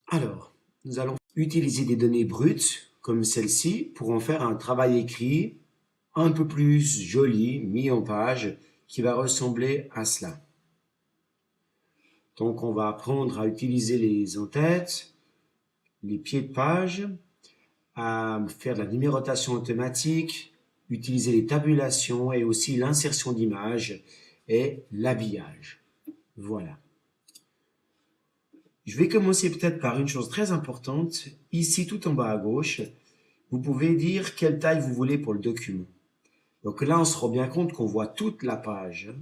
Alors, nous allons utiliser des données brutes comme celle-ci pour en faire un travail écrit un peu plus joli, mis en page, qui va ressembler à cela. Donc, on va apprendre à utiliser les en-têtes, les pieds de page, à faire de la numérotation automatique, utiliser les tabulations et aussi l'insertion d'images et l'habillage. Voilà. Je vais commencer peut-être par une chose très importante. Ici, tout en bas à gauche, vous pouvez dire quelle taille vous voulez pour le document. Donc là, on se rend bien compte qu'on voit toute la page.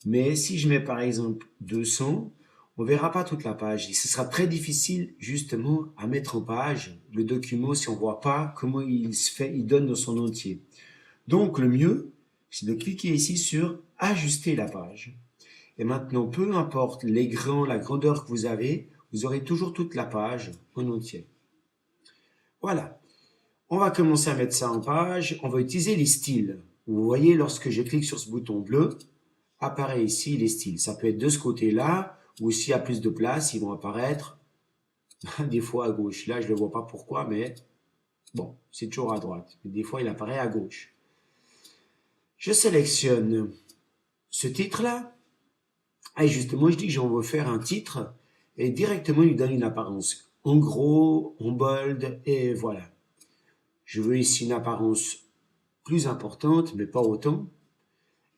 Mais si je mets par exemple 200, on ne verra pas toute la page. Et ce sera très difficile justement à mettre en page le document si on ne voit pas comment il se fait, il donne dans son entier. Donc le mieux, c'est de cliquer ici sur ajuster la page. Et maintenant, peu importe les grands, la grandeur que vous avez, vous aurez toujours toute la page en entier. Voilà. On va commencer à mettre ça en page. On va utiliser les styles. Vous voyez, lorsque je clique sur ce bouton bleu, apparaît ici les styles. Ça peut être de ce côté-là, ou s'il y a plus de place, ils vont apparaître des fois à gauche. Là, je ne le vois pas pourquoi, mais bon, c'est toujours à droite. Des fois, il apparaît à gauche. Je sélectionne ce titre-là. Et justement, je dis que j'en veux faire un titre et directement, il lui donne une apparence. En gros, en bold, et voilà. Je veux ici une apparence plus importante, mais pas autant.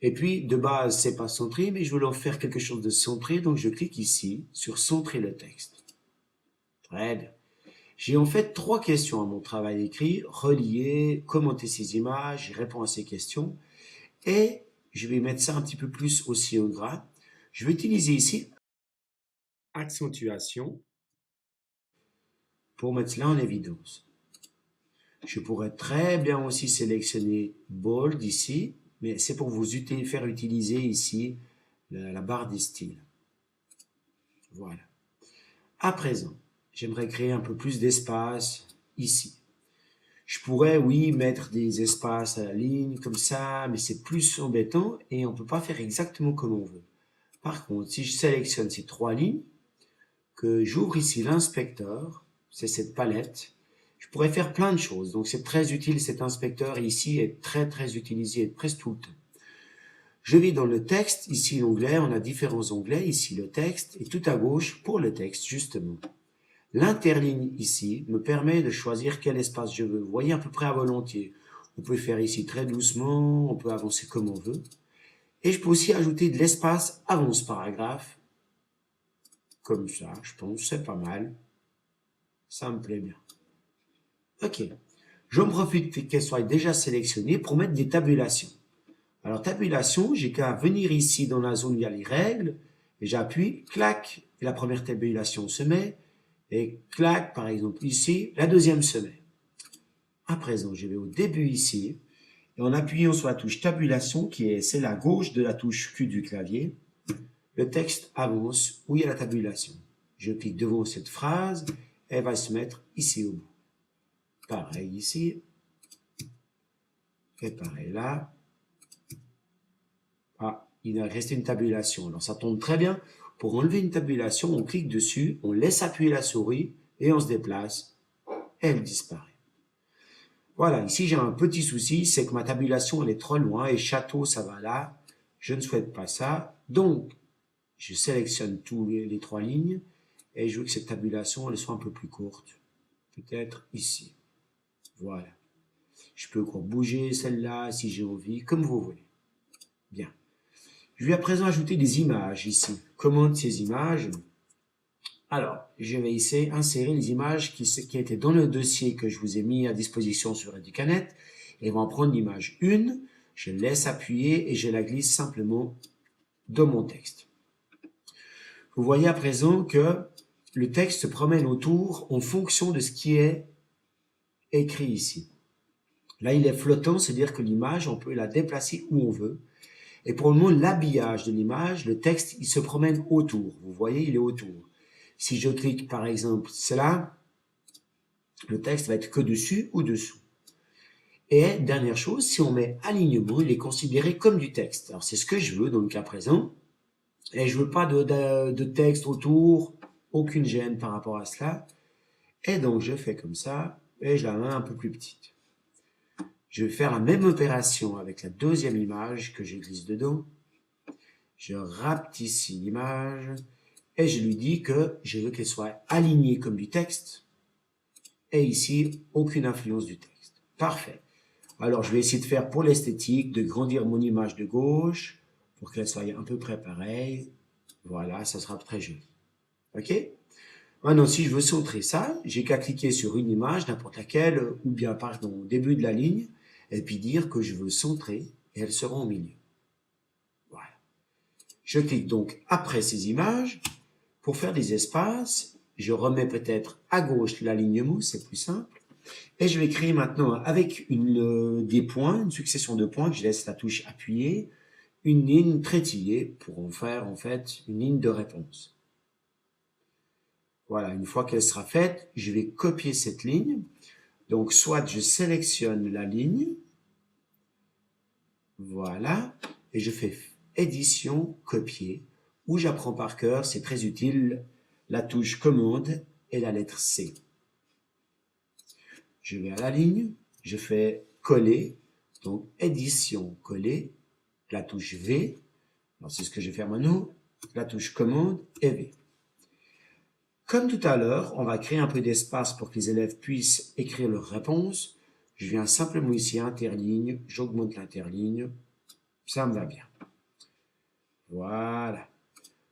Et puis, de base, c'est pas centré, mais je veux en faire quelque chose de centré, donc je clique ici sur centrer le texte. Très bien. J'ai en fait 3 questions à mon travail écrit, relier, commenter ces images, répondre à ces questions. Et je vais mettre ça un petit peu plus aussi en gras. Je vais utiliser ici accentuation pour mettre cela en évidence. Je pourrais très bien aussi sélectionner bold ici, mais c'est pour vous faire utiliser ici la barre des styles. Voilà. À présent, j'aimerais créer un peu plus d'espace ici. Je pourrais, oui, mettre des espaces à la ligne comme ça, mais c'est plus embêtant et on ne peut pas faire exactement comme on veut. Par contre, si je sélectionne ces 3 lignes, que j'ouvre ici l'inspecteur, c'est cette palette, je pourrais faire plein de choses. Donc c'est très utile, cet inspecteur ici est très utilisé presque tout le temps. Je vais dans le texte, ici l'onglet, on a différents onglets, ici le texte, et tout à gauche pour le texte justement. L'interligne ici me permet de choisir quel espace je veux. Vous voyez à peu près à volontiers. On peut faire ici très doucement, on peut avancer comme on veut. Et je peux aussi ajouter de l'espace avant ce paragraphe. Comme ça, je pense, c'est pas mal. Ça me plaît bien. Ok. J'en profite qu'elle soit déjà sélectionnée pour mettre des tabulations. Alors, tabulation, j'ai qu'à venir ici dans la zone où il y a les règles, et j'appuie, clac, et la première tabulation se met, et clac, par exemple ici, la deuxième se met. À présent, je vais au début ici, et en appuyant sur la touche tabulation, qui est celle à gauche de la touche Q du clavier, le texte avance où il y a la tabulation. Je clique devant cette phrase, elle va se mettre ici au bout. Pareil ici, et pareil là. Ah, il a resté une tabulation. Alors ça tombe très bien. Pour enlever une tabulation, on clique dessus, on laisse appuyer la souris et on se déplace. Elle disparaît. Voilà, ici j'ai un petit souci, c'est que ma tabulation elle est trop loin et château ça va là. Je ne souhaite pas ça. Donc, je sélectionne tous les 3 lignes et je veux que cette tabulation elle soit un peu plus courte. Peut-être ici. Voilà. Je peux encore bouger celle-là si j'ai envie, comme vous voulez. Bien. Je vais à présent ajouter des images ici. Commande ces images. Alors, je vais ici insérer les images qui étaient dans le dossier que je vous ai mis à disposition sur Educanet. Et on va en prendre l'image 1. Je laisse appuyer et je la glisse simplement dans mon texte. Vous voyez à présent que le texte se promène autour en fonction de ce qui est écrit ici. Là, il est flottant, c'est-à-dire que l'image, on peut la déplacer où on veut. Et pour le moment, l'habillage de l'image, le texte, il se promène autour. Vous voyez, il est autour. Si je clique, par exemple, cela, le texte va être que dessus ou dessous. Et dernière chose, si on met alignement, il est considéré comme du texte. Alors, c'est ce que je veux dans le cas présent. Et je veux pas de texte autour aucune gêne par rapport à cela. Et donc, je fais comme ça, et je la mets un peu plus petite. Je vais faire la même opération avec la deuxième image que je glisse dedans. Je rapetissis l'image, et je lui dis que je veux qu'elle soit alignée comme du texte. Et ici, aucune influence du texte. Parfait. Alors, je vais essayer de faire pour l'esthétique, de grandir mon image de gauche, pour qu'elle soit à peu près pareille. Voilà, ça sera très joli. OK? Maintenant, si je veux centrer ça, j'ai qu'à cliquer sur une image, n'importe laquelle, ou bien, pardon, au début de la ligne, et puis dire que je veux centrer, et elles seront au milieu. Voilà. Je clique donc après ces images. Pour faire des espaces, je remets peut-être à gauche la ligne mousse, c'est plus simple. Et je vais créer maintenant, avec des points, une succession de points, que je laisse la touche appuyée, une ligne trétillée pour en faire en fait une ligne de réponse. Voilà, une fois qu'elle sera faite, je vais copier cette ligne. Donc, soit je sélectionne la ligne, voilà, et je fais édition, copier, ou j'apprends par cœur, c'est très utile, la touche commande et la lettre C. Je vais à la ligne, je fais coller, donc édition, coller, la touche V, alors c'est ce que je vais faire maintenant, la touche commande et V. Comme tout à l'heure, on va créer un peu d'espace pour que les élèves puissent écrire leurs réponses. Je viens simplement ici interligne, j'augmente l'interligne, ça me va bien. Voilà.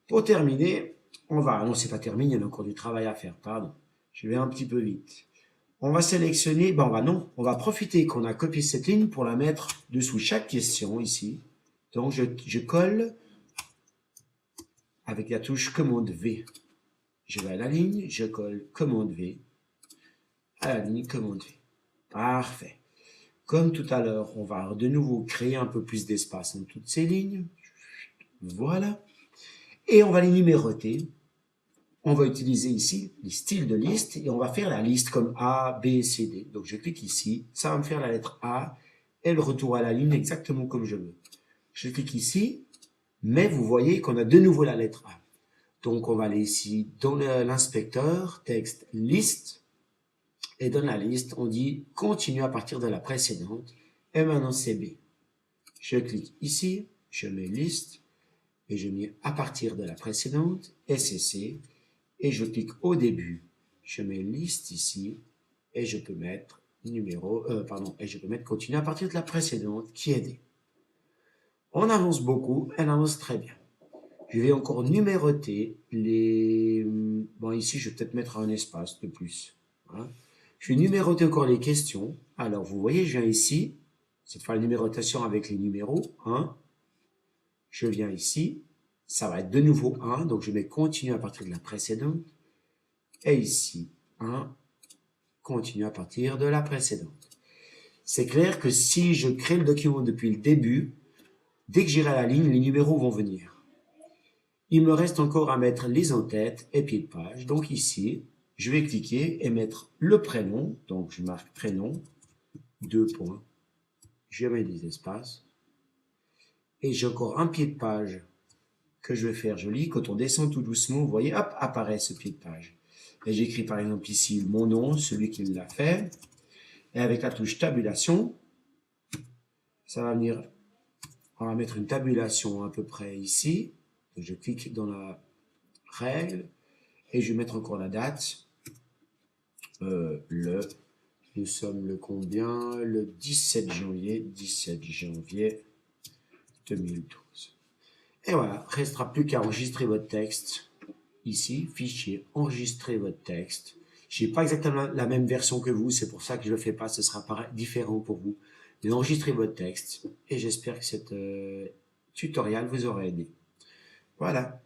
Pour terminer, non, c'est pas terminé, il y a encore du travail à faire, pardon. Je vais un petit peu vite. On va sélectionner, on va profiter qu'on a copié cette ligne pour la mettre dessous chaque question ici. Donc, je colle avec la touche commande V. Je vais à la ligne, je colle commande V, à la ligne commande V. Parfait. Comme tout à l'heure, on va de nouveau créer un peu plus d'espace entre toutes ces lignes. Voilà. Et on va les numéroter. On va utiliser ici les styles de liste et on va faire la liste comme A, B, C, D. Donc je clique ici, ça va me faire la lettre A et le retour à la ligne exactement comme je veux. Je clique ici, mais vous voyez qu'on a de nouveau la lettre A. Donc on va aller ici dans l'inspecteur, texte liste, et dans la liste on dit continue à partir de la précédente, et maintenant c'est B. Je clique ici, je mets liste, et je mets à partir de la précédente, et c'est C. Et je clique au début, je mets liste ici, et je peux mettre et je peux mettre continue à partir de la précédente, qui est D. On avance beaucoup, elle avance très bien. Je vais encore numéroter les... Bon, ici, je vais peut-être mettre un espace de plus. Voilà. Je vais numéroter encore les questions. Alors, vous voyez, je viens ici, cette fois la numérotation avec les numéros, 1. Je viens ici, ça va être de nouveau 1, donc je mets continue à partir de la précédente. Et ici, 1, continue à partir de la précédente. C'est clair que si je crée le document depuis le début, dès que j'irai à la ligne, les numéros vont venir. Il me reste encore à mettre les en-têtes et pied de page. Donc ici, je vais cliquer et mettre le prénom. Donc je marque prénom, 2 points. Je mets des espaces. Et j'ai encore un pied de page que je vais faire joli. Quand on descend tout doucement, vous voyez, hop, apparaît ce pied de page. Et j'écris par exemple ici mon nom, celui qui l'a fait. Et avec la touche tabulation, ça va venir, on va mettre une tabulation à peu près ici. Donc je clique dans la règle et je vais mettre encore la date. Nous sommes le combien? Le 17 janvier 2012. Et voilà, restera plus qu'à enregistrer votre texte. Ici, fichier, enregistrer votre texte. Je n'ai pas exactement la même version que vous, c'est pour ça que je ne le fais pas, ce sera différent pour vous. Mais enregistrez votre texte et j'espère que cette tutoriel vous aura aidé. Voilà.